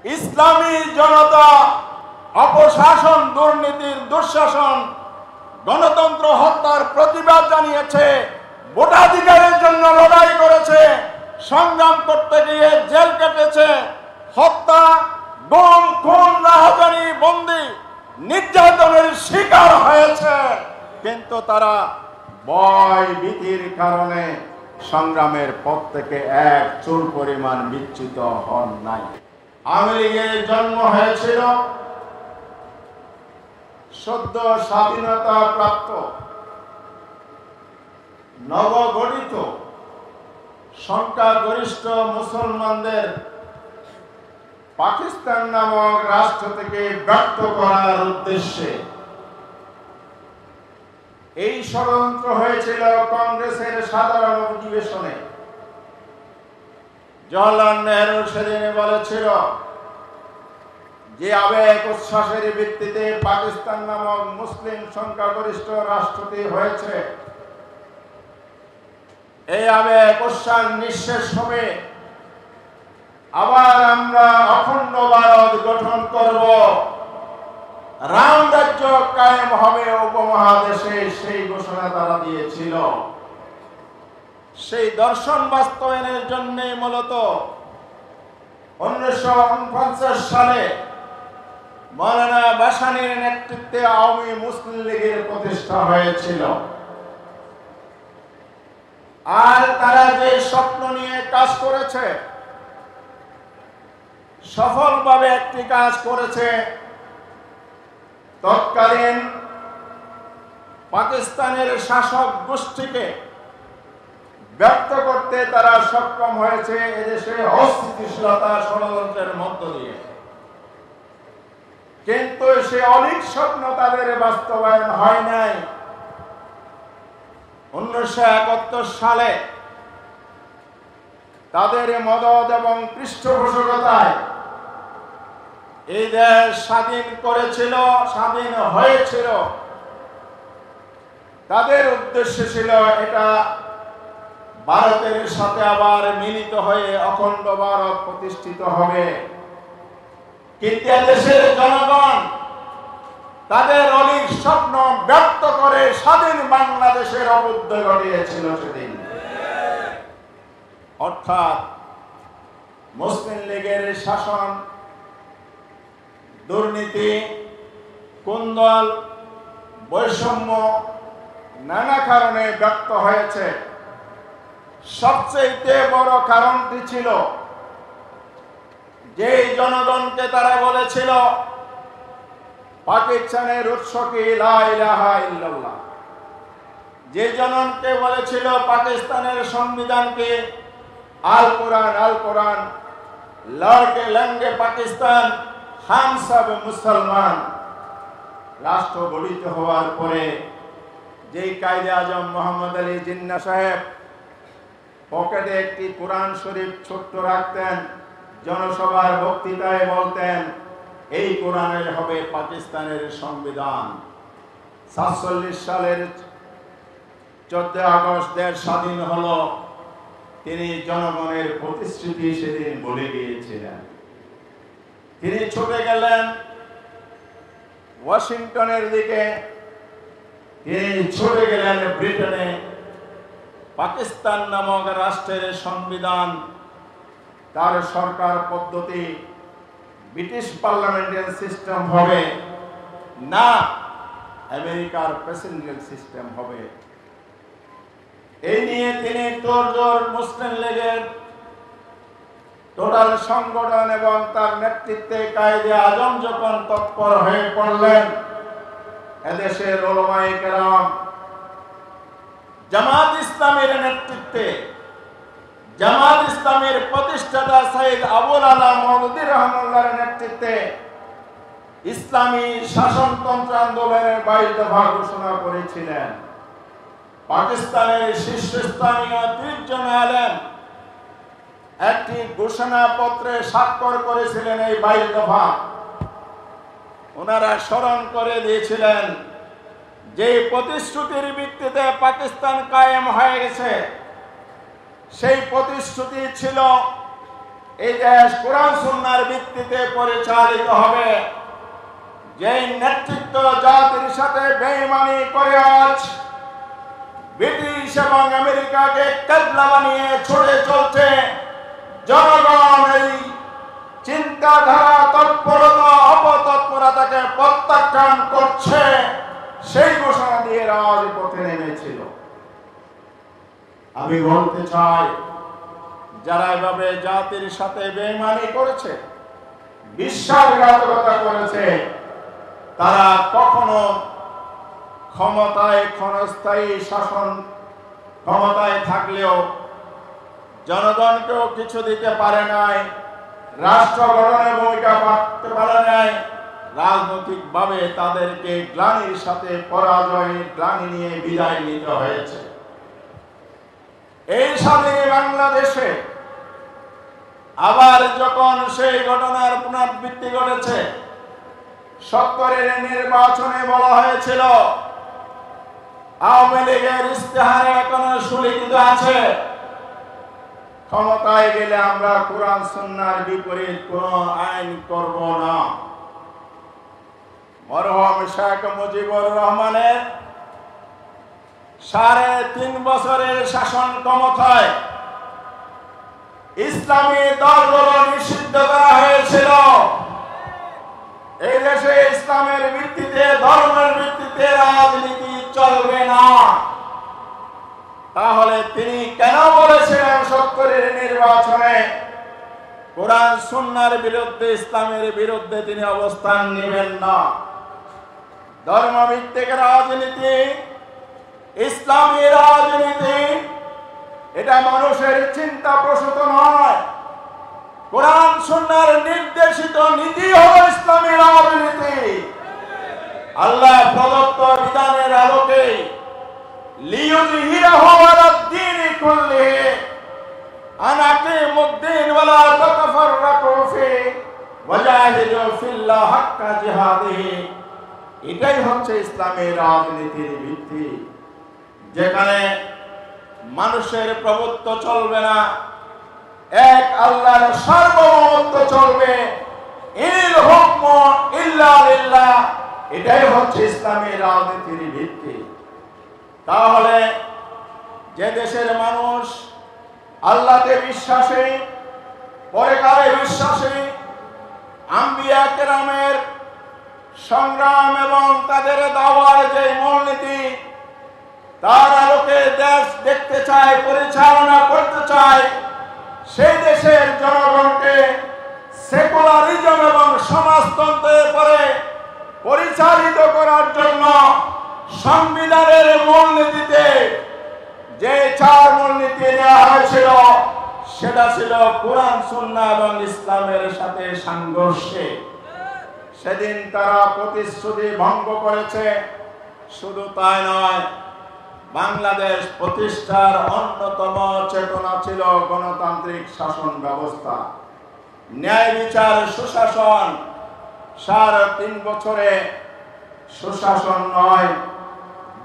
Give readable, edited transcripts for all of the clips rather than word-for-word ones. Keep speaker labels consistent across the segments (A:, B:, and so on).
A: ইসলামী জনতা অপশাসন, দুর্নীতির দুঃশাসন, গণতন্ত্র হত্যার প্রতিবাদ জানিয়েছে, ভোটাধিকারের জন্য লড়াই করেছে, সংগ্রাম করতে গিয়ে জেল কেটেছে, হত্যা, গুম, খুন, রাহাজানি, বন্দী, নির্যাতনের শিকার হয়েছে, কিন্তু তারা ভয় ভীতির কারণে সংগ্রামের পথ থেকে এক চুল পরিমাণ বিচ্যুত হন নাই। আওয়ামী লীগের জন্ম হয়েছিল সদ্য স্বাধীনতা প্রাপ্ত নবগঠিত সংখ্যাগরিষ্ঠ মুসলমানদের পাকিস্তান নামক রাষ্ট্র থেকে ব্যর্থ করার উদ্দেশ্যে। এই ষড়যন্ত্র হয়েছিল কংগ্রেসের সাধারণ অধিবেশনে। জওহরলাল নেহরু সেদিন বলেছিল যে আবেগ উচ্ছ্বাসের ভিত্তিতে পাকিস্তান নামক মুসলিম সংখ্যাগরিষ্ঠ রাষ্ট্রটি হয়েছে, এই আবেগ উচ্ছ্বাস নিঃশেষ হবে, আবার আমরা অখণ্ড ভারত গঠন করব, রাম রাজ্য কায়েম হবে উপমহাদেশে, সেই ঘোষণা তারা দিয়েছিল। সেই দর্শন বাস্তবায়নের জন্য মূলত 1949 সালে মৌলানা ভাসানীর নেতৃত্বে আওয়ামী মুসলিম লীগের প্রতিষ্ঠা হয়েছিল। আর তারা যে স্বপ্ন নিয়ে কাজ করেছে, সফলভাবে একটি কাজ করেছে। তৎকালীন পাকিস্তানের শাসক গোষ্ঠীকে ব্যক্ত করতে তারা সক্ষম হয়েছে এদেশে অস্থিতিশীলতা ষড়যন্ত্রের মধ্য দিয়ে। কিন্তু সে অলিক স্বপ্ন তাদের বাস্তবায়ন হয় নাই। 1971 সালে তাদের মদদ এবং পৃষ্ঠপোষকতায় এই দেশ স্বাধীন করেছিল, স্বাধীন হয়েছিল। তাদের উদ্দেশ্য ছিল এটা ভারতের সাথে আবার মিলিত হয়ে অখণ্ড ভারত প্রতিষ্ঠিত হবে। কিন্তু দেশের জনগণ তাদের অলিক স্বপ্ন ব্যক্ত করে স্বাধীন বাংলাদেশের অভ্যুদয় ঘটিয়েছিল সেদিন। অর্থাৎ মুসলিম লীগের শাসন, দুর্নীতি, কুন্দল, বৈষম্য নানা কারণে ব্যক্ত হয়েছে। সবচেয়ে বড় কারণটি ছিল যে জনগণকে তারা বলেছিল পাকিস্তানের উৎস কি লা ইলাহা ইল্লাল্লাহ, যে জনগণকে বলেছিল পাকিস্তানের সংবিধানকে আল কোরআন, আল কোরআন, লড়কে লঙ্গে পাকিস্তান, হাম সব মুসলমান। রাষ্ট্র গঠিত হওয়ার পরে যেই কায়দে আজম মোহাম্মদ আলী জিন্নাহ সাহেব পকেটে একটি কোরআন শরীফ ছোট্ট রাখতেন, জনসভার বক্তৃতায় বলতেন এই কোরআনের হবে পাকিস্তানের সংবিধান। 47 সালের 14 আগস্ট দেশ স্বাধীন হলো, তিনি জনগণের প্রতিশ্রুতি সেদিন বলে গিয়েছিলেন। তিনি ছুটে গেলেন ওয়াশিংটনের দিকে, তিনি ছুটে গেলেন ব্রিটেনে। পাকিস্তান নামক রাষ্ট্রের সংবিধান, তার সরকার পদ্ধতি ব্রিটিশ পার্লামেন্টারি সিস্টেম হবে না, আমেরিকার প্রেসিডেন্সিয়াল সিস্টেম হবে। এই নিয়ে তিনি তোড়জোড় মুসলিম লীগের টোটাল সংগঠন এবং তার নেতৃত্বে কায়েদে আজম যখন তৎপর হয়ে পড়লেন, এদেশের উলামায়ে কেরাম, জামাত ইসলামের নেতৃত্বে, জামাত ইসলামের প্রতিষ্ঠাতা সৈয়দ আবুল আলা মওদুদী রহমাতুল্লাহর নেতৃত্বে ইসলামী শাসনতন্ত্র আন্দোলনের 22 দফা ঘোষণা করেছিলেন। পাকিস্তানের শীর্ষস্থানীয় 30 জন আলেম একটি ঘোষণাপত্রে স্বাক্ষর করেছিলেন এই 22 দফা। ওনারা স্মরণ করে দিয়েছিলেন যে প্রতিশ্রুতির ভিত্তিতে পাকিস্তান কায়েম হয়ে গেছে, সেই প্রতিশ্রুতি ছিল এই দেশ কোরআন সুন্নাহর ভিত্তিতে পরিচালিত হবে। যেই নেতৃত্ব জাতির সাথে বেঈমানি করে আজ ব্রিটিশ এবং আমেরিকাকে কেবলা বানিয়ে ছড়ে চলছে, জনগণ এই চিন্তাধারা, তৎপরতা, অপতৎপরতাকে প্রত্যাখ্যান করছে। সেই ঘোষণা দিয়ে রাজপথে নেমেছিল। আমি বলতে চাই, যারা এভাবে জাতির সাথে বেঈমানি করেছে, বিশ্বাসঘাতকতা করেছে, তারা কখনো ক্ষমতায় ক্ষণস্থায়ী শাসন ক্ষমতায় থাকলেও জনগণকেও কিছু দিতে পারে নাই, রাষ্ট্র গঠনে ভূমিকা রাখতে পারে নাই। রাজনৈতিকভাবে তাদেরকে গ্লানির সাথে পরাজয়ের গ্লানি নিয়ে বিদায় নিতে হয়েছে। এই স্বাধীন বাংলাদেশে আবার যখন সেই ঘটনার পুনরাবৃত্তি ঘটেছে, ৭০-এর নির্বাচনে বলা হয়েছিল, আওয়ামী লীগের ইশতেহারে এখনো সুলিখিত আছে, ক্ষমতায় গেলে আমরা কোরআন সুন্নাহর বিপরীত কোন আইন করব না। মরহুম শেখ মুজিবুর রহমানের ৩.৫ বছরের শাসন ক্ষমতায় ইসলামী দলগুলো নিষিদ্ধ করা হয়েছিল। এই দেশে ইসলামের ভিত্তিতে, ধর্মের ভিত্তিতে রাজনীতি চলবে না। তাহলে তিনি কেন বলেছিলেন ৭০-এর নির্বাচনে কোরআন সুন্নাহর বিরুদ্ধে, ইসলামের বিরুদ্ধে তিনি অবস্থান নেবেন না? ধর্মভিত্তিক রাজনীতি, ইসলামী রাজনীতি, এটা মানুষের চিন্তা প্রসূত নয়। কোরআন সুন্নাহর নির্দেশিত নীতি হলো ইসলামী রাজনীতি। আল্লাহ প্রদত্ত বিধানের আলোকে লিইয়ুযহিরাহু আলাদ-দীনি কুল্লিহি আন আকিমুদ-দীন ওয়া লা তাতাফাররাকু ফীহি ওয়াজাহিদু ফিল্লাহি হাক্কা জিহাদিহি। এটাই হচ্ছে ইসলামের রাজনীতির ভিত্তি, যেখানে মানুষের প্রভুত্ব চলবে না, এক আল্লাহর সার্বভৌমত্ব চলবে। ইনিল হুকমু ইল্লা লিল্লাহ, এটাই হচ্ছে ইসলামের রাজনীতির ভিত্তি। তাহলে যে দেশের মানুষ আল্লাহতে বিশ্বাসী, পরকালে বিশ্বাসী, আম্বিয়া কেরামের সংগ্রাম এবং তাদের দাওয়ার যে মূলনীতি, তার আলোকে দেশ দেখতে চায়, পরিচালনা করতে চায়, সেই দেশের জনগণকে সেকুলারিজম এবং সমাজতন্ত্রের পরে পরিচালিত করার জন্য সংবিধানের মূলনীতিতে যে ৪ মূলনীতি নেওয়া হয়েছিল, সেটা ছিল কোরআন সুন্নাহ এবং ইসলামের সাথে সংঘর্ষে। সেদিন তারা প্রতিশ্রুতি ভঙ্গ করেছে। শুধু তাই নয়, বাংলাদেশ প্রতিষ্ঠার অন্যতম চেতনা ছিল গণতান্ত্রিক শাসন ব্যবস্থা, ন্যায় বিচার, সুশাসন। ৩.৫ বছরে সুশাসন নয়,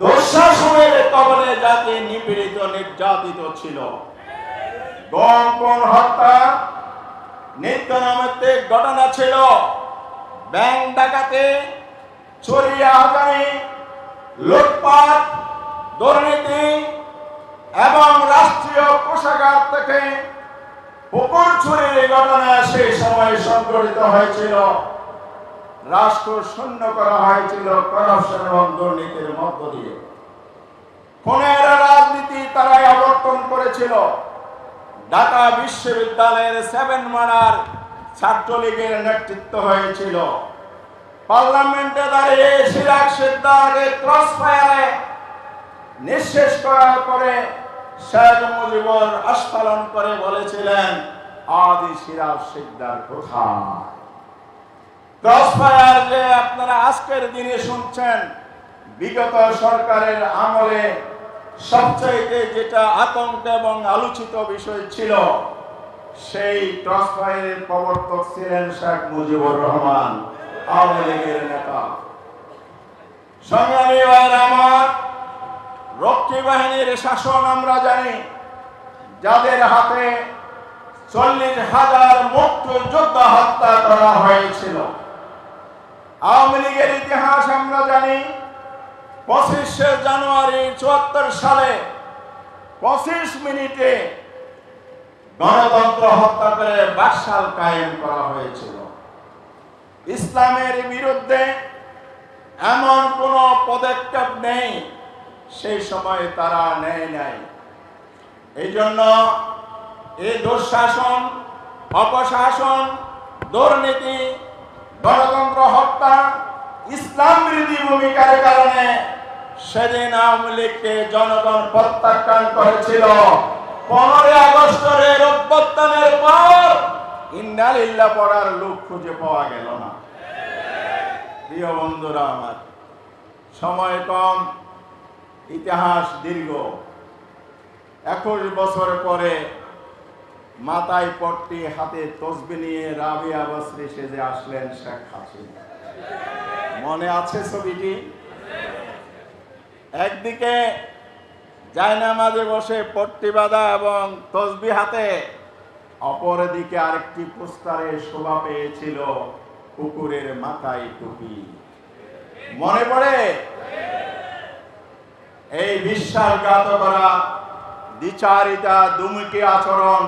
A: দুঃশাসনের কবলে জাতি নিপীড়িত, নির্যাতিত ছিল। গণ হত্যা, নিত্যনৈমিত্তিক ঘটনা ছিল, ব্যাংক ডাকাতি, চুরি, আদানি, লুটপাট, দুর্নীতি এবং রাষ্ট্রীয় কোষাগার থেকে পুকুর চুরির ঘটনা সেই সময় সংঘটিত হয়েছিল। রাষ্ট্র শূন্য করা হয়েছিল করাপশন এবং দুর্নীতির মধ্য দিয়ে। খুনের রাজনীতি তারাই আবর্তন করেছিল। ঢাকা বিশ্ববিদ্যালয়ের 7 মার্ডার ছাত্রলীগের নেতৃত্ব হয়েছিল। পার্লামেন্টে দাঁড়িয়ে সিরাজ সিকদারকে ক্রস ফায়ারে নিঃশেষ করার পরে শেখ মুজিবুর আস্ফালন করে বলেছিলেন, আদি সিরাজ সিকদার কোথায়? ক্রস ফায়ার যে আপনারা আজকের দিনে শুনছেন, বিগত সরকারের আমলে সবচাইতে যেটা আতঙ্ক এবং আলোচিত বিষয় ছিল, সেই ক্রস ফায়ারের প্রবর্তক ছিলেন শেখ মুজিবুর রহমান, আওয়ামী লীগের নেতা। সংগ্রামী ভাইরা আমার, রক্ষী বাহিনীর শাসন আমরা জানি, যাদের হাতে 40,000 মুক্তিযোদ্ধা হত্যা করা হয়েছিল। আওয়ামী লীগের ইতিহাস আমরা জানি, 25শে জানুয়ারি 74 সালে 25 মিনিটে গণতন্ত্র হত্যা করে বাকশাল কায়েম করা হয়েছিল। ইসলামের বিরুদ্ধে এমন কোন পদক্ষেপ নেই সেই সময় তারা নেয় নাই। এই জন্য এই দুঃশাসন, অপশাসন, দুর্নীতি, গণতন্ত্র হত্যা, ইসলাম বিরোধী ভূমিকার কারণে সেদিন আওয়ামী লীগকে জনগণ প্রত্যাখ্যান করেছিল। 15 আগস্টের অভ্যুত্থানের পর ইন্না লিল্লাহ পড়ার লোক খুঁজে পাওয়া গেল না। প্রিয় বন্ধুরা আমার, সময় কম, ইতিহাস দীর্ঘ। 21 বছর পরে মাথায় পট্টি, হাতে তসবিহ নিয়ে রাবিয়া বসরি সেজে আসলেন শেখ হাসিনা। মনে আছে ছবিটি? একদিকে জায়নামাজে বসে পট্টি বাঁধা এবং তসবিহ হাতে, অপরদিকে আরেকটি পোস্টারে শোভা পেয়েছিল কুকুরের মাথায় টুপি। মনে পড়ে? এই বিশ্বাসঘাতকরা, দ্বিচারিতা, দুমুখী আচরণ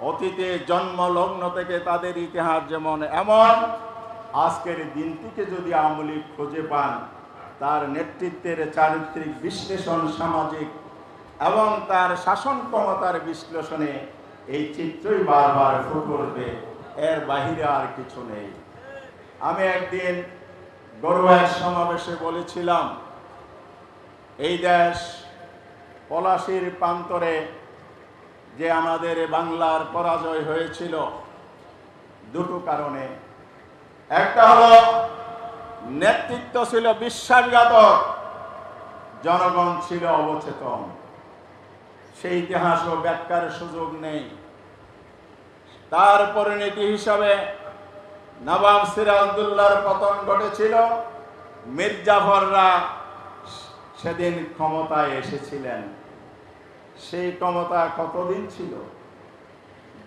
A: অতীতে জন্মলগ্ন থেকে তাদের ইতিহাস যেমন এমন, আজকের দিনটিকে যদি আওয়ামী লীগ খুঁজে পান, তার নেতৃত্বের চারিত্রিক বিশ্লেষণ, সামাজিক এবং তার শাসন ক্ষমতার বিশ্লেষণে এই চিত্রই বারবার ফুটে উঠবে, এর বাহিরে আর কিছু নেই। আমি একদিন গরুয়ার সমাবেশে বলেছিলাম, এই দেশ পলাশির প্রান্তরে যে আমাদের বাংলার পরাজয় হয়েছিল দুটো কারণে। একটা হলো নেতৃত্ব ছিল বিশ্বাসঘাতক, জনগণ ছিল অবচেতন। সেই ইতিহাসও ব্যাখ্যার সুযোগ নেই। তার পরিণতি হিসাবে নবাব সিরাজউদ্দৌলার পতন ঘটেছিল। মীর জাফররা সেদিন ক্ষমতায় এসেছিলেন। সেই ক্ষমতা কতদিন ছিল?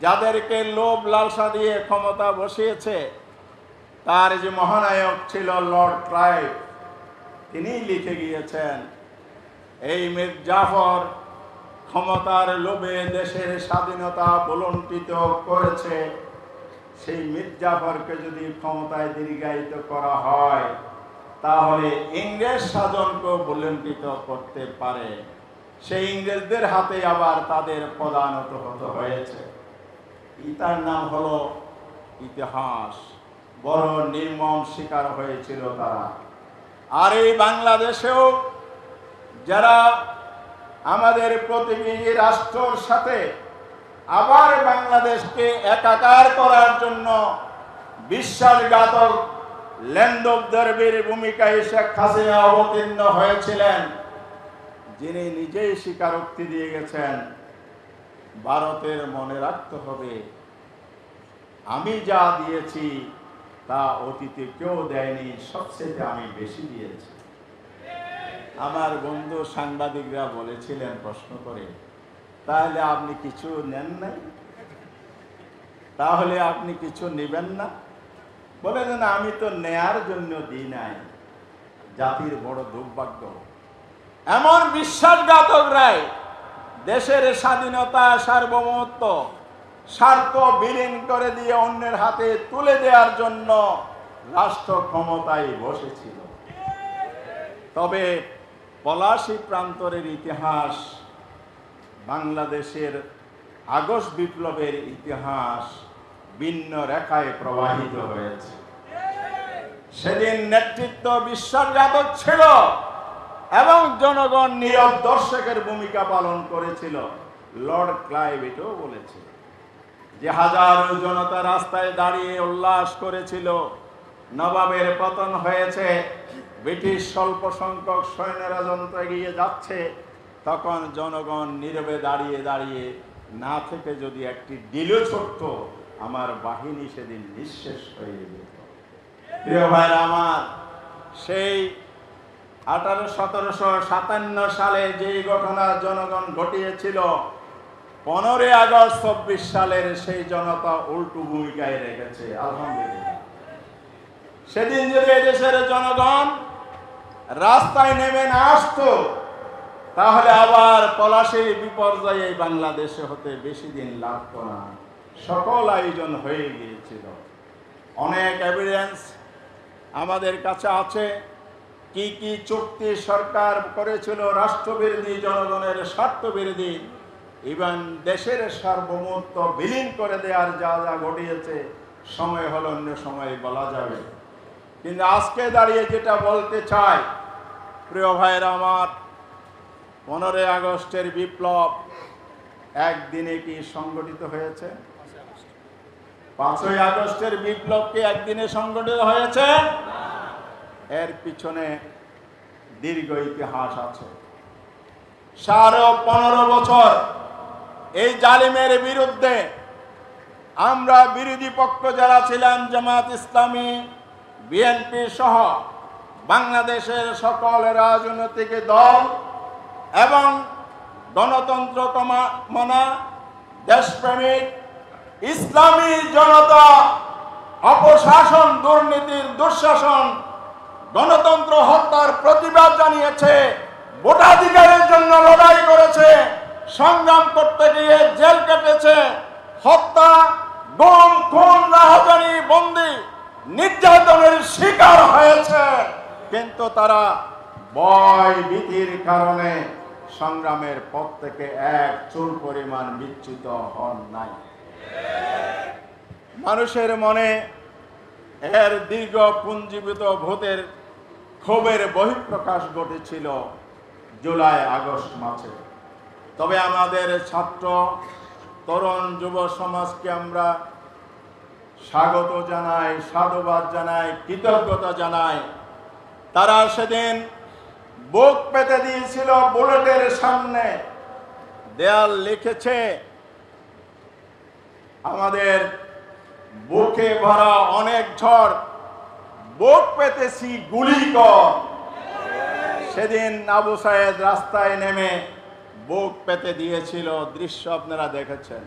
A: যাদেরকে লোভ লালসা দিয়ে ক্ষমতা বসিয়েছে, তার যে মহানায়ক ছিল লর্ড ক্লাইভ, তিনি লিখে গিয়েছেন, এই মীর জাফর ক্ষমতার লোভে দেশের স্বাধীনতা বলণ্টিত করেছে। সেই মীর জাফরকে যদি ক্ষমতায় দীর্ঘায়িত করা হয়, তাহলে ইংরেজ শাসনকে বলণ্টিত করতে পারে। সেই ইংরেজদের হাতে আবার তাদের পদানত হতে হয়েছে। এটার নাম হলো ইতিহাস। বড় নির্মম শিকার হয়েছিল তারা। আর এই বাংলাদেশেও যারা আমাদের প্রতিবেশী রাষ্ট্রের সাথে আবার বাংলাদেশকে একাকার করার জন্য বিশ্বাসঘাতক লেনদেনদের ভূমিকায় শেখ হাসিনা অবতীর্ণ হয়েছিলেন, যিনি নিজেই স্বীকারোক্তি দিয়ে গেছেন, ভারতের মনে রাখতে হবে, আমি যা দিয়েছি তা অতীতে কেউ দেয়নি, সবচেয়ে আমি বেশি দিয়েছি। আমার বন্ধু সাংবাদিকরা বলেছিলেন প্রশ্ন করে, তাহলে আপনি কিছু নেন নাই? তাহলে আপনি কিছু নেবেন না? বলে না, আমি তো নেয়ার জন্য দিই নাই। জাতির বড় দুর্ভাগ্য, এমন বিশ্বাসঘাতকরাই দেশের স্বাধীনতা, সার্বভৌমত্ব, স্বার্থ বিলীন করে দিয়ে অন্যের হাতে তুলে দেওয়ার জন্য রাষ্ট্র ক্ষমতায় বসেছিল। তবে পলাশী প্রান্তরের ইতিহাস, বাংলাদেশের আগস্ট বিপ্লবের ইতিহাস ভিন্ন রেখায় প্রবাহিত হয়েছে। সেদিন নেতৃত্ব বিশ্বাসঘাতক ছিল এবং জনগণ নীরব দর্শকের ভূমিকা পালন করেছিল। লর্ড ক্লাইভ এটাও বলেছে যে হাজারো জনতা রাস্তায় দাঁড়িয়ে উল্লাস করেছিল, নবাবের পতন হয়েছে, ব্রিটিশ স্বল্প সংখ্যক সৈন্যরা যন্ত্র এগিয়ে যাচ্ছে, তখন জনগণ নীরবে দাঁড়িয়ে দাঁড়িয়ে না থেকে যদি একটি ডিলও ছুটত, আমার বাহিনী সেদিন নিঃশেষ হয়ে যেত। প্রিয় ভাইরা আমার, সেই 1757 সালে যেই ঘটনা জনগণ ঘটিয়েছিল, 15 আগস্ট 24 সালের সেই জনতা উল্টো ভূমিকায় রেখেছে। আলহামদুলিল্লাহ, সেদিন যদি এদেশের জনগণ রাস্তায় নেমে না আসতো, তাহলে আবার পলাশীর বিপর্যয়ে বাংলাদেশে হতে বেশি দিন লাগতো না। সকল আয়োজন হয়ে গিয়েছিল। অনেক এভিডেন্স আমাদের কাছে আছে, কি কি চুক্তি সরকার করেছিল, রাষ্ট্রবিরোধী, জনগণের স্বার্থবিরোধী, ইভেন দেশের সার্বভৌমত্ব বিলীন করে দেওয়ার যা যা ঘটিয়েছে, সময় হলো অন্য সময় বলা যাবে। কিন্তু আজকে দাঁড়িয়ে যেটা বলতে চাই, প্রিয় ভাইয়েরা আমার, 15 আগস্টের বিপ্লব একদিনে কি সংগঠিত হয়েছে? 5ই আগস্টের বিপ্লব কি একদিনে সংগঠিত হয়েছে? এর পিছনে দীর্ঘ ইতিহাস আছে। 15.5 বছর এই জালিমের বিরুদ্ধে আমরা বিরোধী পক্ষ যারা ছিলাম, জামাত ইসলামী, বিএনপি সহ বাংলাদেশের সকল রাজনৈতিক দল এবং গণতন্ত্র কামনা, দেশপ্রেমিক ইসলামী জনতা অপশাসন, দুর্নীতির দুঃশাসন, গণতন্ত্র হত্যার প্রতিবাদ জানিয়েছে, ভোটাধিকারের জন্য লড়াই করেছে, সংগ্রাম করতে গিয়ে জেল কেটেছে, হত্যা, গুম, খুন, রাহাজানি, বন্দী, নির্যাতনের শিকার হয়েছে। কিন্তু তারা ভয় ভীতির কারণে সংগ্রামের পথ থেকে এক চুল পরিমাণ বিচ্যুত হন নাই। মানুষের মনে এর দীর্ঘ পুঞ্জীভূত ভূতের ক্ষোভের বহিঃপ্রকাশ ঘটেছিল জুলাই আগস্ট মাসে। তবে আমাদের ছাত্র, তরুণ, যুব সমাজকে আমরা স্বাগত জানাই, সাধুবাদ জানাই, কৃতজ্ঞতা জানাই। তারা সেদিন বুক পেতে দিয়েছিল বুলেটের সামনে, দেয়াল লিখেছে, আমাদের বুকে ভরা অনেক ঝড়, বুক পেতেছি গুলি কর। সেদিন আবু সায়েদ রাস্তায় নেমে বুক পেতে দিয়েছিল, দৃশ্য আপনারা দেখেছেন।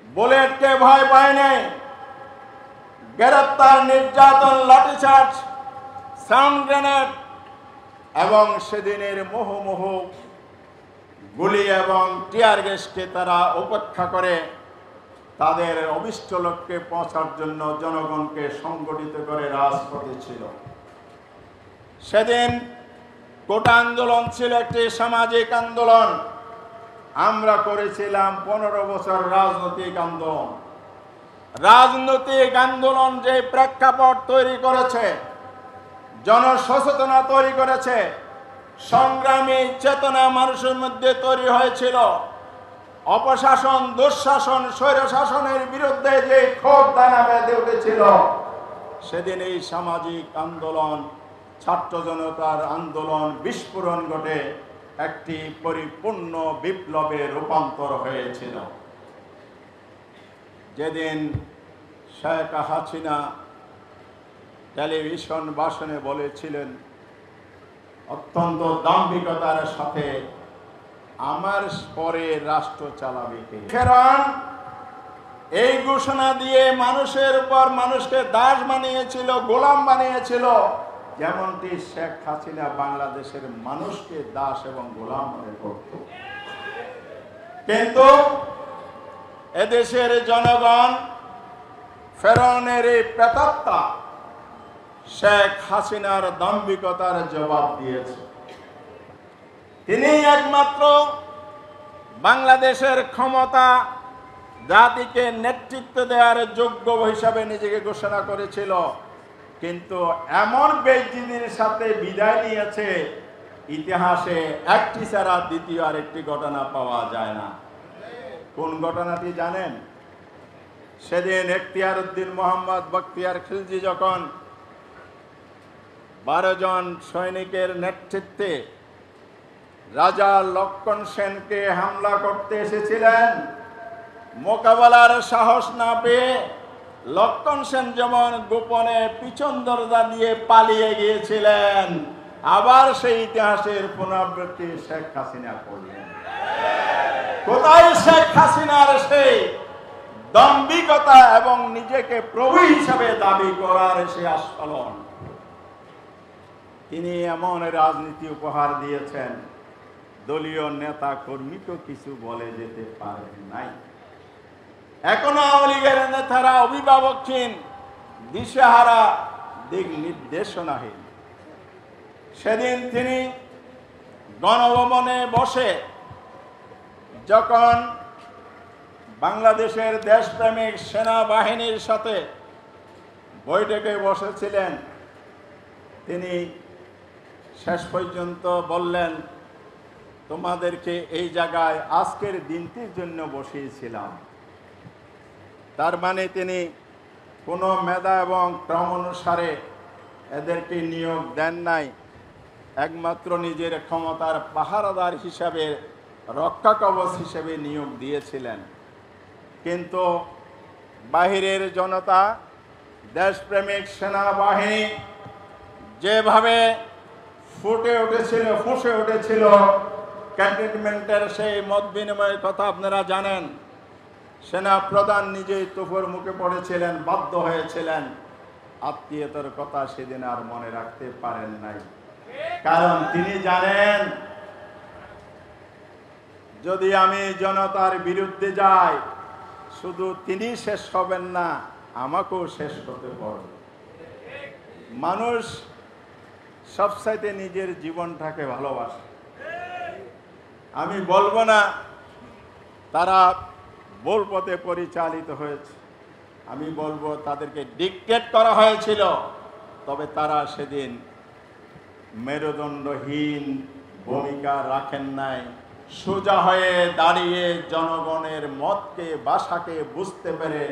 A: বুলেটকে ভয় পায় নাই, গ্রেপ্তার, নির্যাতন, লাঠিচার্জ, সাউন্ড গ্রেনেড এবং সেদিনের মুহুর্মুহ গুলি এবং টিয়ার গ্যাসকে তারা উপেক্ষা করে তাদের অভিষ্ট লক্ষ্যে পৌঁছার জন্য জনগণকে সংগঠিত করে রাজপথে ছিল। সেদিন কোটা আন্দোলন ছিল একটি সামাজিক আন্দোলন। আমরা করেছিলাম 15 বছর রাজনৈতিক আন্দোলন। রাজনৈতিক আন্দোলন যে প্রেক্ষাপট তৈরি করেছে, জনসচেতনা তৈরি করেছে, সংগ্রামী চেতনা মানুষের মধ্যে তৈরি হয়েছিল, অপশাসন, দুঃশাসন, স্বৈরশাসনের বিরুদ্ধে যে ক্ষোভ দানা বেঁধে উঠেছিল, সেদিন এই সামাজিক আন্দোলন, ছাত্র জনতার আন্দোলন বিস্ফোরণ ঘটে একটি পরিপূর্ণ বিপ্লবে রূপান্তর হয়েছিল। যেদিন শেখ হাসিনা টেলিভিশন ভাষণে বলেছিলেন অত্যন্ত দাম্ভিকতার সাথে, আমার পরে রাষ্ট্র চালাবে কে? ফেরান এই ঘোষণা দিয়ে মানুষের উপর মানুষকে দাস বানিয়েছিল, গোলাম বানিয়েছিল, যেমনটি শেখ হাসিনা বাংলাদেশের মানুষকে দাস এবং গোলাম মনে করত। কিন্তু এদেশের জনগণ ফেরাউনের এই প্রেতাত্মা শেখ হাসিনার দাম্ভিকতার জবাব দিয়েছে। তিনি একমাত্র বাংলাদেশের ক্ষমতা জাতিকে নেতৃত্ব দেওয়ার যোগ্য হিসাবে নিজেকে ঘোষণা করেছিল, কিন্তু এমন বেইজ্জতির সাথে বিদায় নিয়েছে, ইতিহাসে একটি ছাড়া দ্বিতীয় আরেকটি ঘটনা পাওয়া যায় না। কোন ঘটনাটি জানেন? সেদিন এখতিয়ার উদ্দিন মোহাম্মদ বখতিয়ার খিলজি যখন 12 জন সৈনিকের নেতৃত্বে রাজা লক্ষণ সেনকে হামলা করতে এসেছিলেন, মোকাবেলার সাহস না পেয়ে লক্ষণ সেন যেমন গোপনে পিছন দরজা দিয়ে পালিয়ে গিয়েছিলেন, আবার সেই ইতিহাসের পুনরাবৃত্তি শেখ হাসিনা করলেন। কোথায় শেখ হাসিনার সেই দম্ভিকতা এবং নিজেকে প্রভু হিসাবে দাবি করার সে আস্ফালন? তিনি এমন রাজনীতি উপহার দিয়েছেন, দলীয় নেতা কর্মীকেও কিছু বলে যেতে পারেন নাই। এখনো আওয়ামী লীগের নেতারা অভিভাবকহীন, দিশেহারা, দিক নির্দেশনাহীন। সেদিন তিনি গণভবনে বসে যখন বাংলাদেশের দেশপ্রেমিক সেনাবাহিনীর সাথে বৈঠকে বসেছিলেন, তিনি শেষ পর্যন্ত বললেন, তোমাদেরকে এই জায়গায় আজকের দিনটির জন্য বসিয়েছিলাম। তার মানে তিনি কোনো মেধা এবং ক্রম অনুসারে এদেরকে নিয়োগ দেন নাই, একমাত্র নিজের ক্ষমতার পাহারাদার হিসাবে, রক্ষা কবচ হিসেবে নিয়োগ দিয়েছিলেন। কিন্তু বাহিরের জনতা, দেশপ্রেমিক সেনাবাহিনী যেভাবে ফুসে উঠেছিল ক্যান্টনমেন্টের সেই মত বিনিময়ের কথা আপনারা জানেন। সেনা প্রধান নিজেই তুফের মুখে পড়েছিলেন, বাধ্য হয়েছিলেন। আত্মীয়তার কথা সেদিন আর মনে রাখতে পারেন নাই, কারণ তিনি জানেন যদি আমি জনতার বিরুদ্ধে যাই, শুধু তিনি শেষ হবেন না, আমাকেও শেষ হতে হবে। মানুষ সবচাইতে নিজের জীবনটাকে ভালোবাসে। আমি বলবো না তারা ভুল পথে পরিচালিত হয়েছে, আমি বলবো তাদেরকে ডিক্টেট করা হয়েছিল। তবে তারা সেদিন মেরুদণ্ডহীন ভূমিকা রাখেন নাই, সোজা হয়ে দাঁড়িয়ে জনগণের মতকে, ভাষাকে বুঝতে পেরে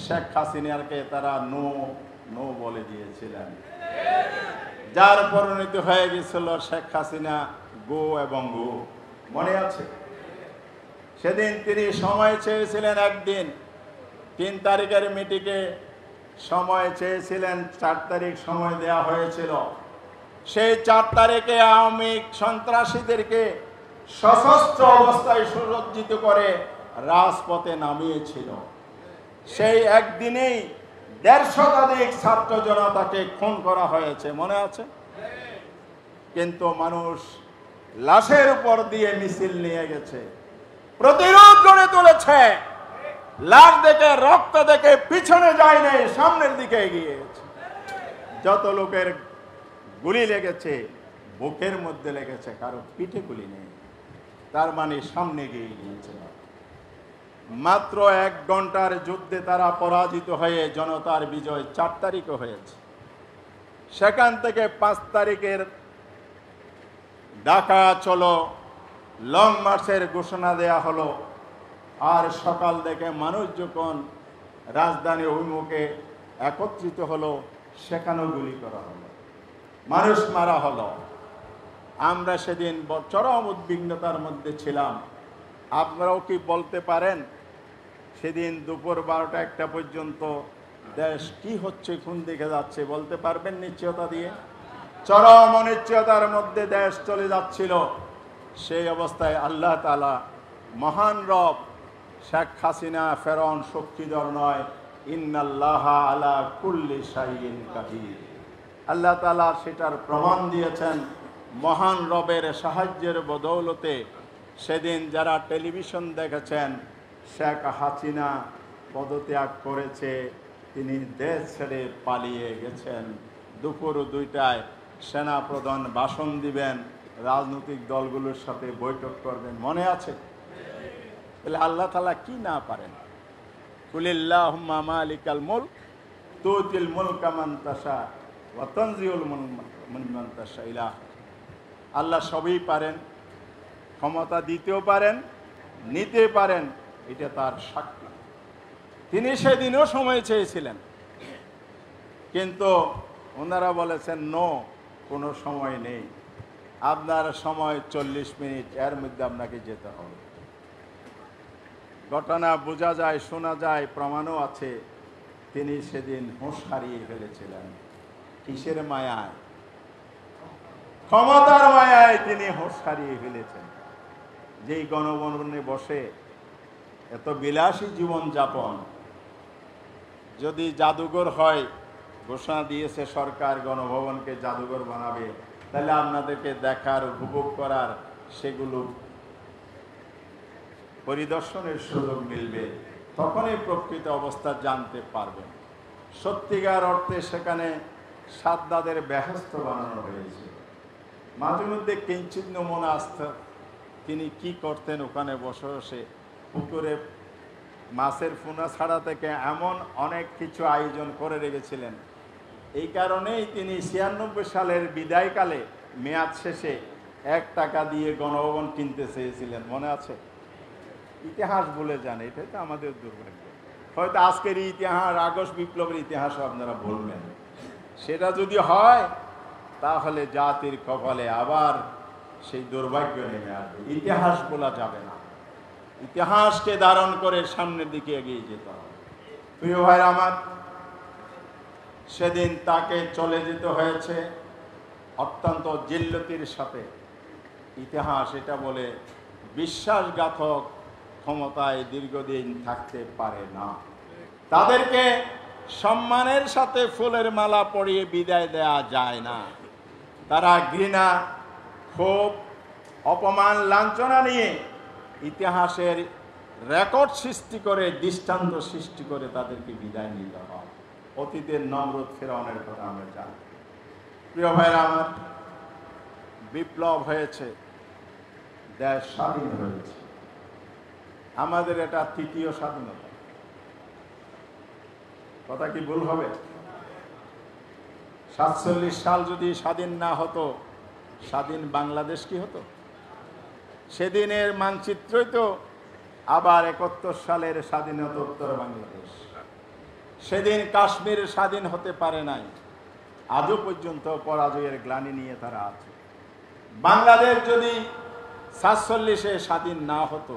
A: শেখ হাসিনাকে তারা নো নো বলে দিয়েছিলেন, যার পরিণতি হয়ে গেছিল শেখ হাসিনা গো এবং গো। মনে আছে? সেদিন তিনি সময় চেয়েছিলেন একদিন, 3 তারিখের মিটিংয়ে সময় চেয়েছিলেন, 4 তারিখ সময় দেওয়া হয়েছিল। সেই 4 তারিখে আওয়ামী সন্ত্রাসীদেরকে সশস্ত্র অবস্থায় সুসজ্জিত করে রাজপথে নামিয়েছিল। সেই একদিনেই 150 শতাধিক ছাত্র জনতাকে খুন করা হয়েছে, মনে আছে? কিন্তু মানুষ লাশের উপর দিয়ে মিছিল নিয়ে গেছে, প্রতিরোধ গড়ে তুলেছে। লাশ দেখে, রক্ত দেখে পিছনে যায় নাই, সামনের দিকে এগিয়ে গেছে। যত লোকের গুলি লেগেছে বুকের মধ্যে লেগেছে, কারো পিঠে গুলি নেই, তার মানে সামনে গিয়ে গিয়েছে। মাত্র 1 ঘন্টার যুদ্ধে তারা পরাজিত হয়ে জনতার বিজয় 4 তারিখে হয়েছে। সেখান থেকে 5 তারিখের ঢাকা চলো লং মার্চের ঘোষণা দেয়া হলো। আর সকাল থেকে মানুষ যখন রাজধানীর অভিমুখে একত্রিত হলো, সেখানেও গুলি করা হলো, মানুষ মারা হলো। আমরা সেদিন চরম উদ্বিগ্নতার মধ্যে ছিলাম। আপনারাও কি বলতে পারেন সেদিন দুপুর 12টা-1টা পর্যন্ত দেশ কি হচ্ছে, কোন দিকে যাচ্ছে বলতে পারবেন নিশ্চয়তা দিয়ে? চরম অনিশ্চয়তার মধ্যে দেশ চলে যাচ্ছিল। সেই অবস্থায় আল্লাহ তাআলা, মহান রব, শেখ হাসিনা ফেরাউন শক্তিধর নয়, ইন্নাল্লাহা আলা কুল্লি শাইইন কাদির। আল্লাহ তাআলা সেটার প্রমাণ দিয়েছেন মহান রবের সাহায্যের বদৌলতে। সেদিন যারা টেলিভিশন দেখেছেন, শেখ হাসিনা পদত্যাগ করেছে, তিনি দেশ ছেড়ে পালিয়ে গেছেন। দুপুর 2টায় সেনাপ্রধান ভাষণ দিবেন, রাজনৈতিক দলগুলোর সাথে বৈঠক করবেন, মনে আছে? তাহলে আল্লাহ তাআলা কি না পারেন? কুলিল্লাহুম্মা মালিকাল মুলক তুতিল মুলকা মান তাশা ওয়া তানজিউল মুলকা মান তাশা ইলা। আল্লাহ সবই পারেন, ক্ষমতা দিতেও পারেন, নিতে পারেন, এটা তার শক্তি। তিনি সেদিনও সময় চেয়েছিলেন, কিন্তু ওনারা বলেছেন নো, কোনো সময় নেই, আপনার সময় 40 মিনিট, এর মধ্যে আপনাকে যেতে হবে। ঘটনা বোঝা যায়, শোনা যায়, প্রমাণও আছে। তিনি সেদিন হুঁশ হারিয়ে ফেলেছিলেন। কিসের মায়ায়? ক্ষমতার মায়ায় তিনি হুঁশ হারিয়ে ফেলেছেন। যেই গণভবনে বসে এত বিলাসী জীবন যাপন, যদি জাদুঘর হয়, ঘোষণা দিয়েছে সরকার গণভবনকে জাদুঘর বানাবে, তাহলে আপনাদেরকে দেখার, উপভোগ করার, সেগুলো পরিদর্শনের সুযোগ মিলবে, তখনই প্রকৃত অবস্থা জানতে পারবেন। সত্যিকার অর্থে সেখানে সাদ্দাদের বেহেশত বানানো হয়েছে। মাঝে মধ্যে কিঞ্চিত নমুনা আসতো, তিনি কি করতেন ওখানে বসে বসে পুকুরে মাছের পোনা ছাড়া থেকে এমন অনেক কিছু আয়োজন করে রেখেছিলেন। এই কারণেই তিনি 96 সালের বিদায়কালে মেয়াদ শেষে 1 টাকা দিয়ে গণভবন কিনতে চেয়েছিলেন, মনে আছে? ইতিহাস বলে যান, এটাই তো আমাদের দুর্ভাগ্য। হয়তো আজকের ইতিহাস, আগস্ট বিপ্লবের ইতিহাসও আপনারা বলবেন। সেটা যদি হয় তাহলে জাতির কপালে আবার সেই দুর্ভাগ্য নেমে আসবে। ইতিহাস বলা যাবে না, ইতিহাসকে ধারণ করে সামনের দিকে এগিয়ে যেতে হবে। প্রিয় ভাইরা আমার, সেদিন তাকে চলে যেতে হয়েছে অত্যন্ত জিল্লতির সাথে। ইতিহাস এটা বলে বিশ্বাসঘাতক ক্ষমতায় দীর্ঘদিন থাকতে পারে না। তাদেরকে সম্মানের সাথে ফুলের মালা পরিয়ে বিদায় দেওয়া যায় না। তারা ঘৃণা, ক্ষোভ, অপমান, লাঞ্ছনা নিয়ে ইতিহাসের রেকর্ড সৃষ্টি করে, দৃষ্টান্ত সৃষ্টি করে তাদেরকে বিদায় নিতে হয়। অতীতের নমরুদ ফিরআউনের কথা আমরা জানি। প্রিয় ভাইরা আমার, বিপ্লব হয়েছে, দেশ স্বাধীন হয়েছে। আমাদের এটা তৃতীয় স্বাধীনতা। কথা কি ভুল হবে? 47 সাল যদি স্বাধীন না হতো, স্বাধীন বাংলাদেশ কি হতো? সেদিনের মানচিত্রই তো আবার 71 সালের স্বাধীনতা উত্তর বাংলাদেশ। সেদিন কাশ্মীর স্বাধীন হতে পারে নাই, আজও পর্যন্ত পরাজয়ের গ্লানি নিয়ে তারা আছে। বাংলাদেশ যদি 47-এ স্বাধীন না হতো,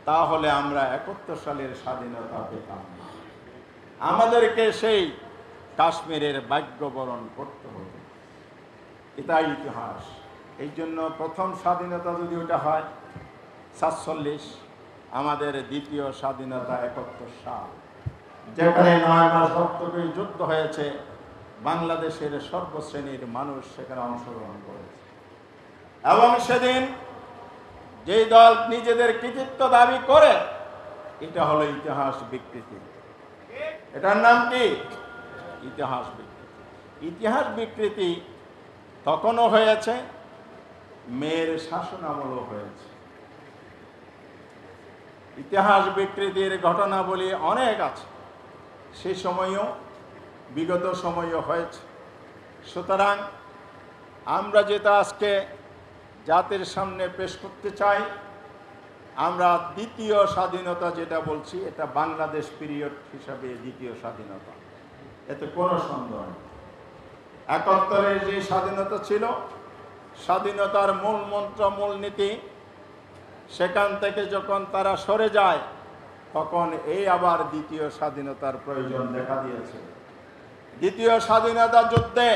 A: তাহলে আমরা 71 সালের স্বাধীনতা পেতাম না। আমাদেরকে সেই কাশ্মীরের ভাগ্য বরণ করতে হতো। এটাই ইতিহাস। এই জন্য প্রথম স্বাধীনতা যদি ওটা হয় 47, আমাদের দ্বিতীয় স্বাধীনতা 71 সাল, যেখানে 9 মাস রক্তকে যুদ্ধ হয়েছে। বাংলাদেশের সর্বশ্রেণীর মানুষ সেখানে অংশগ্রহণ করেছে। এবং সেদিন যেই দল নিজেদের কৃতিত্ব দাবি করে, এটা হলো ইতিহাস বিকৃতি। এটার নাম কি? ইতিহাস বিকৃতি। ইতিহাস বিকৃতি তখনও হয়েছে, মেয়ের শাসন আমলও হয়েছে। ইতিহাস বিকৃতির ঘটনাবলী অনেক আছে, সেই সময়ও, বিগত সময়ও হয়েছে। সুতরাং আমরা যেটা আজকে জাতির সামনে পেশ করতে চাই, আমরা দ্বিতীয় স্বাধীনতা যেটা বলছি, এটা বাংলাদেশ পিরিয়ড হিসাবে দ্বিতীয় স্বাধীনতা, এতে কোনো সন্দেহ নেই। 71-এর যে স্বাধীনতা ছিল, স্বাধীনতার মূল মন্ত্র, মূল নীতি, সেখান থেকে যখন তারা সরে যায়, তখন এই আবার দ্বিতীয় স্বাধীনতার প্রয়োজন দেখা দিয়েছে। দ্বিতীয় স্বাধীনতা যুদ্ধে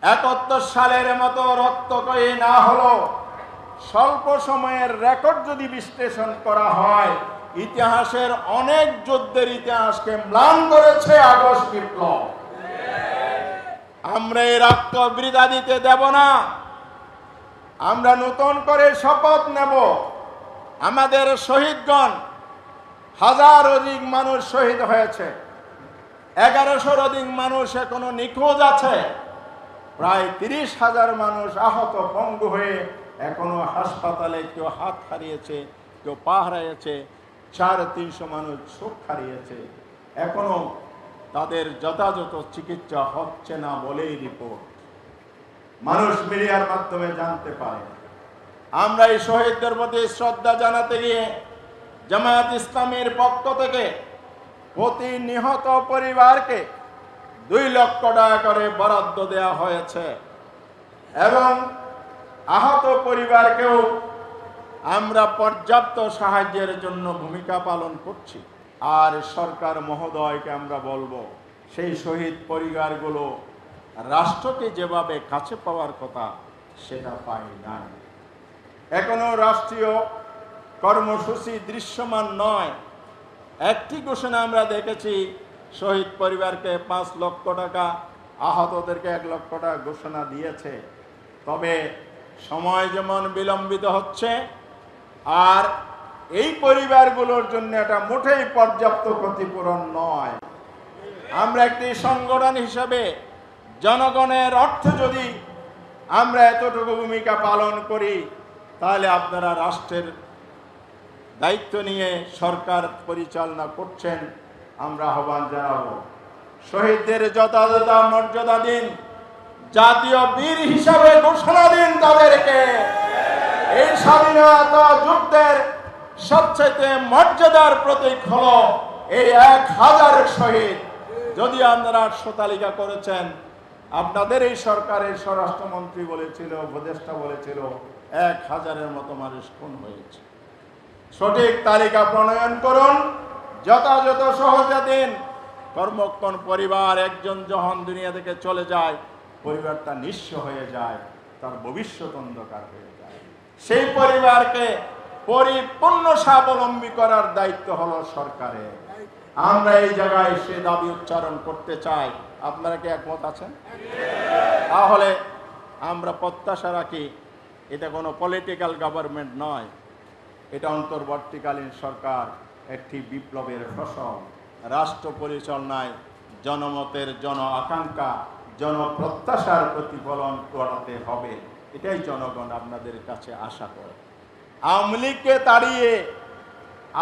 A: 71 সালের মতো রক্তক্ষয়ী না হলো, স্বল্প সময়ের রেকর্ড যদি বিশ্লেষণ করা হয়, ইতিহাসের অনেক যুদ্ধের ইতিহাসকে ম্লান করেছে আগস্ট বিপ্লব। আমরা এই রক্ত বৃথা দিতে দেব না। আমরা নতুন করে শপথ নেব, আমাদের শহীদগণ, 1000 অধিক মানুষ শহীদ হয়েছে, 1100 অধিক মানুষ এখনো নিখোঁজ আছে, প্রায় 30,000 মানুষ আহত পঙ্গু হয়ে এখনো হাসপাতালে, কেউ হাত হারিয়েছে, কেউ পা হারিয়েছে, 350 মানুষ চোখ হারিয়েছে, এখনো তাদের যথাযথ চিকিৎসা হচ্ছে না বলেই রিপোর্ট মানুষ মিডিয়ার মাধ্যমে জানতে পারে। আমরা এই শহীদদের প্রতি শ্রদ্ধা জানাতে গিয়ে জামায়াত ইসলামীর পক্ষ থেকে প্রতি নিহত পরিবারকে 2 লক্ষ টাকা করে বরাদ্দ দেওয়া হয়েছে এবং আহত পরিবারকেও আমরা পর্যাপ্ত সাহায্যের জন্য ভূমিকা পালন করছি। আর সরকার মহোদয়কে আমরা বলবো, সেই শহীদ পরিবারগুলো রাষ্ট্রকে যেভাবে কাছে পাওয়ার কথা সেটা পায় নাই। এখনো রাষ্ট্রীয় কর্মসূচি দৃশ্যমান নয়। একটি ঘোষণা আমরা দেখেছি, শহীদ পরিবারকে 5 লক্ষ টাকা, আহতদেরকে 1 লক্ষ টাকা ঘোষণা দিয়েছে। তবে সময় যেমন বিলম্বিত হচ্ছে, আর এই পরিবারগুলোর জন্য এটা মোটেই পর্যাপ্ত ক্ষতিপূরণ নয়। আমরা একটি সংগঠন হিসাবে জনগণের অর্থে যদি আমরা এতটুকু ভূমিকা পালন করি, তাহলে আপনারা রাষ্ট্রের দায়িত্ব নিয়ে সরকার পরিচালনা করছেন, আমরা আহ্বান জানাবো শহীদদের যথাযথ মর্যাদা দিন, জাতীয় বীর হিসাবে ঘোষণা দিন তাদেরকে। এই স্বাধীনতা যুদ্ধের সবচেয়ে মর্যাদার প্রতীক হলো এই 1000 শহীদ। যদি আপনারা 800 তালিকা করেছেন, আপনাদের এই সরকারের স্বরাষ্ট্রমন্ত্রী বলেছিল, উপদেষ্টা বলেছিল 1000-এর মতো মানুষ খুন হয়েছে। সঠিক তালিকা প্রণয়ন করুন, যথাযথ সহজে দিন। কর্মক্ষণ পরিবার একজন যখন দুনিয়া থেকে চলে যায়, পরিবারটা নিঃস্ব হয়ে যায়, তার ভবিষ্যৎ অন্ধকার হয়ে যায়। সেই পরিবারকে পরিপূর্ণ স্বাবলম্বী করার দায়িত্ব হলো সরকারের। আমরা এই জায়গায় সে দাবি উচ্চারণ করতে চাই। আপনারা কি একমত আছেন? তাহলে আমরা প্রত্যাশা রাখি, এটা কোনো পলিটিক্যাল গভর্নমেন্ট নয়, এটা অন্তর্বর্তীকালীন সরকার একটি বিপ্লবের ফসল। রাষ্ট্র পরিচালনায় জনমতের জন আকাঙ্ক্ষা, জনপ্রত্যাশার প্রতিফলন করাতে হবে, এটাই জনগণ আপনাদের কাছে আশা করে। আওয়ামী লীগকে তাড়িয়ে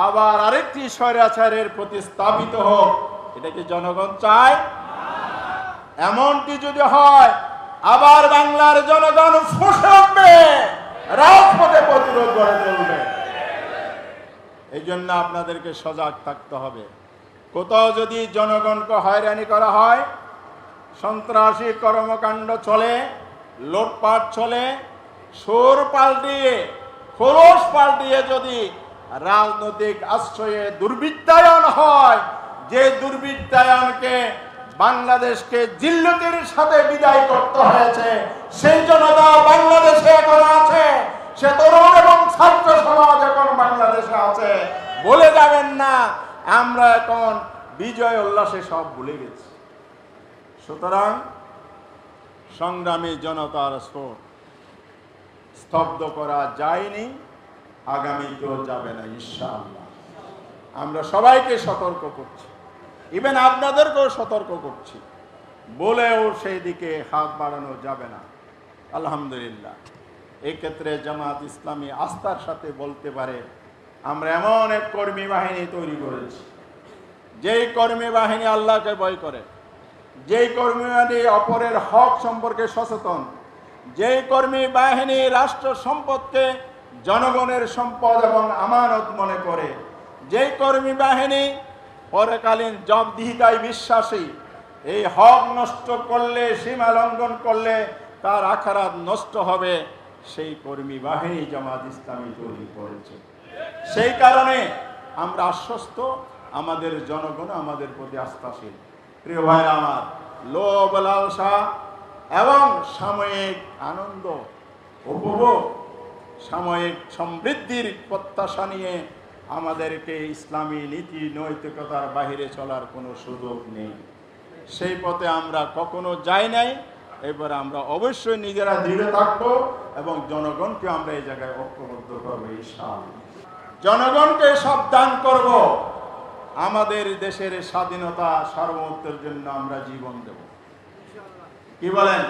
A: আবার আরেকটি স্বৈরাচারের প্রতিস্থাপিত হোক, এটা কি জনগণ চায়? এমনটি যদি হয়, আবার বাংলার জনগণ ফুঁসে উঠবে, রাজপথে প্রতিরোধ গড়ে তুলবে। এই জন্য আপনাদেরকে সজাগ থাকতে হবে। কোথাও যদি জনগণকে হয়রানি করা হয়, সন্ত্রাসী কর্মকাণ্ড চলে, লুটপাট চলে, সুর পাল্টিয়ে, খোলস পাল্টিয়ে যদি রাজনৈতিক আশ্রয়ে দুর্বৃত্তায়ন হয়, যে দুর্বৃত্তায়নকে বাংলাদেশকে জিল্লতির সাথে বিদায় করতে হয়েছে, সেই জনতা বাংলাদেশে এখন আছে, সে তরুণ এবং ছাত্র সমাজ এখন বাংলাদেশে আছে। বলে যাবেন না আমরা এখন বিজয় উল্লাসে সব ভুলে গেছি। সুতরাং সংগ্রামী জনতার স্রোত স্তব্ধ করা যায়নি, আগামীতেও যাবে না ইনশাআল্লাহ। আমরা সবাইকে সতর্ক করছি, ইভেন আপনাদেরকেও সতর্ক করছি, বলেও সেই দিকে হাত বাড়ানো যাবে না। আলহামদুলিল্লাহ, এই ক্ষেত্রে জামাত ইসলামী আস্থার সাথে বলতে পারে, আমরা এমন এক কর্মী বাহিনী তৈরি করেছি, যেই কর্মী বাহিনী আল্লাহকে ভয় করে, যেই কর্মী বাহিনী অপরের হক সম্পর্কে সচেতন, যেই কর্মী বাহিনী রাষ্ট্র সম্পদকে জনগণের সম্পদ এবং আমানত মনে করে, যেই কর্মী বাহিনী পরকালীন জবাবদিহিতায় বিশ্বাসী, এই হক নষ্ট করলে, সীমা লঙ্ঘন করলে তার আখিরাত নষ্ট হবে, সেই কর্মী বাহিনী জামাত ইসলামী তৈরি করেছে। সেই কারণে আমরা আশ্বস্ত, আমাদের জনগণ আমাদের প্রতি আস্থাশীল। প্রিয় ভাইরা আমার, লোভ লালসা এবং সাময়িক আনন্দ উপভোগ, সাময়িক সমৃদ্ধির প্রত্যাশা নিয়ে আমাদেরকে ইসলামী নীতি নৈতিকতার বাহিরে চলার কোনো সুযোগ নেই। সেই পথে আমরা কখনো যাই নাই। এবার আমরা অবশ্যই নিজেরা দৃঢ় থাকবো এবং জনগণকে আমরা এই জায়গায় ঐক্যবদ্ধ করবো ইনশাআল্লাহ। জনগণকে সাবধান করব, আমাদের দেশের স্বাধীনতা সার্বভৌমত্বের জন্য আমরা জীবন দেব। কি বলেন?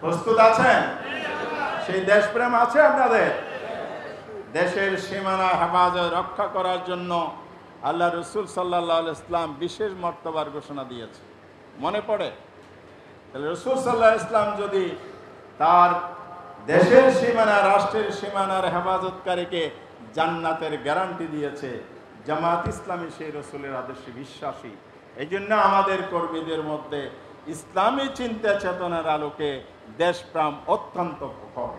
A: প্রস্তুত আছেন? সেই দেশপ্রেম আছে আপনাদের? দেশের সীমানা হেফাজত রক্ষা করার জন্য আল্লাহ রসুল সাল্লাল্লাহু আলাইহি ওয়াসাল্লাম বিশেষ মর্তবার ঘোষণা দিয়েছে। মনে পড়ে? তাহলে রসুল সাল্লাল্লাহু আলাইহি ওয়াসাল্লাম যদি তার দেশের সীমানা, রাষ্ট্রের সীমানার হেফাজতকারীকে জান্নাতের গ্যারান্টি দিয়েছে, জামাত ইসলামী সেই রসুলের আদর্শে বিশ্বাসী। এই জন্য আমাদের কর্মীদের মধ্যে ইসলামী চিন্তা চেতনার আলোকে দেশপ্রেম অত্যন্ত প্রখর।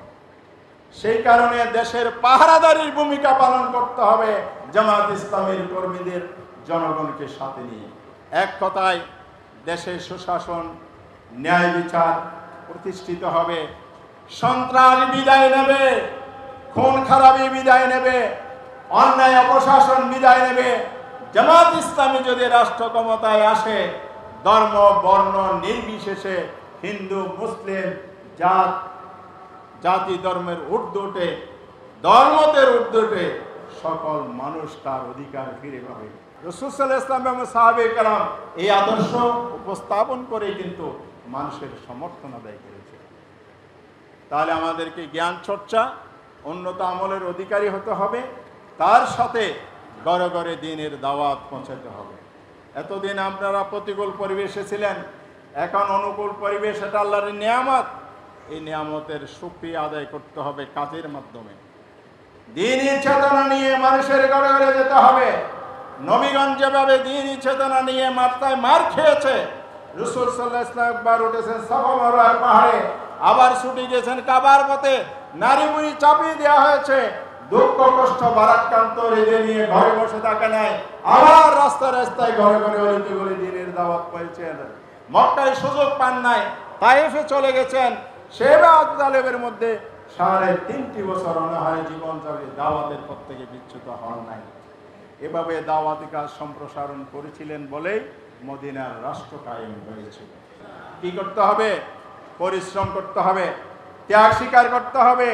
A: সেই কারণে দেশের পাহারাদারির ভূমিকা পালন করতে হবে জামাত ইসলামীর কর্মীদের, জনগণকে সাথে নিয়ে। এক কথায় দেশের সুশাসন, ন্যায় বিচার প্রতিষ্ঠিত হবে, সন্ত্রাস বিদায় নেবে, খুন খারাপি বিদায় নেবে, অন্যায় অপশাসন বিদায় নেবে। জামাত ইসলামী যদি রাষ্ট্র ক্ষমতায় আসে, ধর্ম বর্ণ নির্বিশেষে, হিন্দু মুসলিম জাতি ধর্মের ঊর্ধ্বে, ধর্মদের ঊর্ধ্বে সকল মানুষ তার অধিকার ফিরে পাবে। রাসূল সাল্লাল্লাহু আলাইহি ওয়াসাল্লাম এবং সাহাবায়ে কেরাম এই আদর্শ উপস্থাপন করে কিন্তু মানুষের সমর্থন আদায় করেছে। তাহলে আমাদেরকে জ্ঞান চর্চা, উন্নত আমলের অধিকারী হতে হবে, তার সাথে ঘরে ঘরে দ্বীনের দাওয়াত পৌঁছাতে হবে। এতদিন আপনারা প্রতিকূল পরিবেশে ছিলেন, এখন অনুকূল পরিবেশ, এটা আল্লাহর নিয়ামত। এই নিয়ামতের শুকরিয়া আদায় করতে হবে কাজের মাধ্যমে। দ্বীনি চেতনা নিয়ে মানুষের ঘরে ঘরে যেতে হবে। নবীগণ যেভাবে দ্বীনি চেতনা নিয়ে মাথায় মার খেয়েছে, রাসূল সাল্লাল্লাহু আলাইহি ওয়াসাল্লাম একবার উঠেছেন সাফা মারওয়ার পাহাড়ে, আবার ছুটে গেছেন কাবার পথে, নারী বুড়ি চাপিয়ে দেওয়া হয়েছে, দুঃখ কষ্ট ভারাক্রান্ত হৃদয় নিয়ে ঘরে বসে থাকে নাই, আবার রাস্তায় রাস্তায় ঘরে ঘরে অলিতে গলি দ্বীনের দাওয়াত পেয়েছেন। মক্কায় সুযোগ পান নাই, তায়েফে চলে গেছেন, সেবা আবু তালেবের মধ্যে 3.5 বছর অনাহারে জীবন যাবে, দাওয়াতের পথ থেকে বিচ্যুত হন নাই। এভাবে দাওয়াতি কাজ সম্প্রসারণ করেছিলেন বলেই মদিনার রাষ্ট্র কায়েম হয়েছিল। কি করতে হবে? পরিশ্রম করতে হবে, ত্যাগ স্বীকার করতে হবে,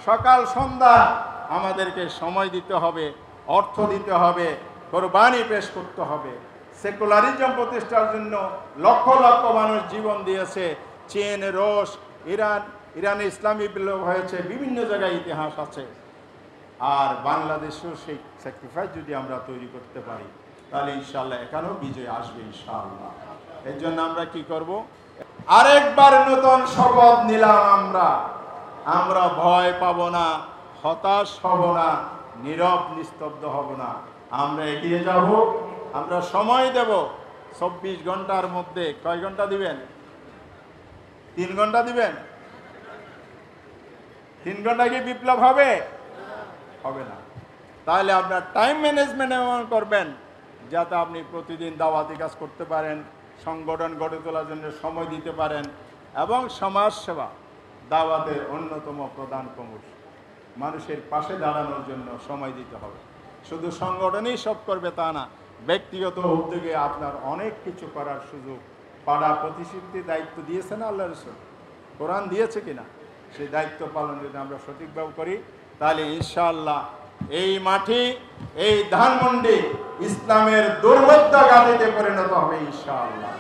A: সকাল সন্ধ্যা আমাদেরকে সময় দিতে হবে, অর্থ দিতে হবে, কোরবানি পেশ করতে হবে। সেকুলারিজম প্রতিষ্ঠার জন্য লক্ষ লক্ষ মানুষ জীবন দিয়েছে। চীন, রুশ, ইরানে ইসলামী বিপ্লব হয়েছে, বিভিন্ন জায়গায় ইতিহাস আছে। আর বাংলাদেশেও সেই স্যাক্রিফাইস যদি আমরা তৈরি করতে পারি, তাহলে ইনশাআল্লাহ এখানেও বিজয় আসবে ইনশাআল্লাহ। এর জন্য আমরা কি করব? আরেকবার নতুন শপথ নিলাম, আমরা ভয় পাব না, হতাশ হব না, নীরব নিস্তব্ধ হব না, আমরা এগিয়ে যাব, আমরা সময় দেব। 24 ঘন্টার মধ্যে কয় ঘন্টা দিবেন? 3 ঘন্টা দিবেন? 3 ঘন্টা কি বিপ্লব হবে? হবে না। তাহলে আপনার টাইম ম্যানেজমেন্ট এমন করবেন যাতে আপনি প্রতিদিন দাওয়াতি কাজ করতে পারেন, সংগঠন গড়ে তোলার জন্য সময় দিতে পারেন, এবং সমাজ সেবা দাওয়াতের অন্যতম প্রধান কৌশল। মানুষের পাশে দাঁড়ানোর জন্য সময় দিতে হবে। শুধু সংগঠনই সব করবে তা না, ব্যক্তিগত উদ্যোগে আপনার অনেক কিছু করার সুযোগ, পাড়া প্রতিশ্রুতির দায়িত্ব দিয়েছে না আল্লাহ রাসূল, কোরআন দিয়েছে কিনা, সেই দায়িত্ব পালন যদি আমরা সঠিকভাবে করি, তাহলে ইনশাআল্লাহ এই মাটি, এই ধানমন্ডি ইসলামের দুর্ভেদ্য ঘাটিতে পরিণত হবে ইনশাআল্লাহ।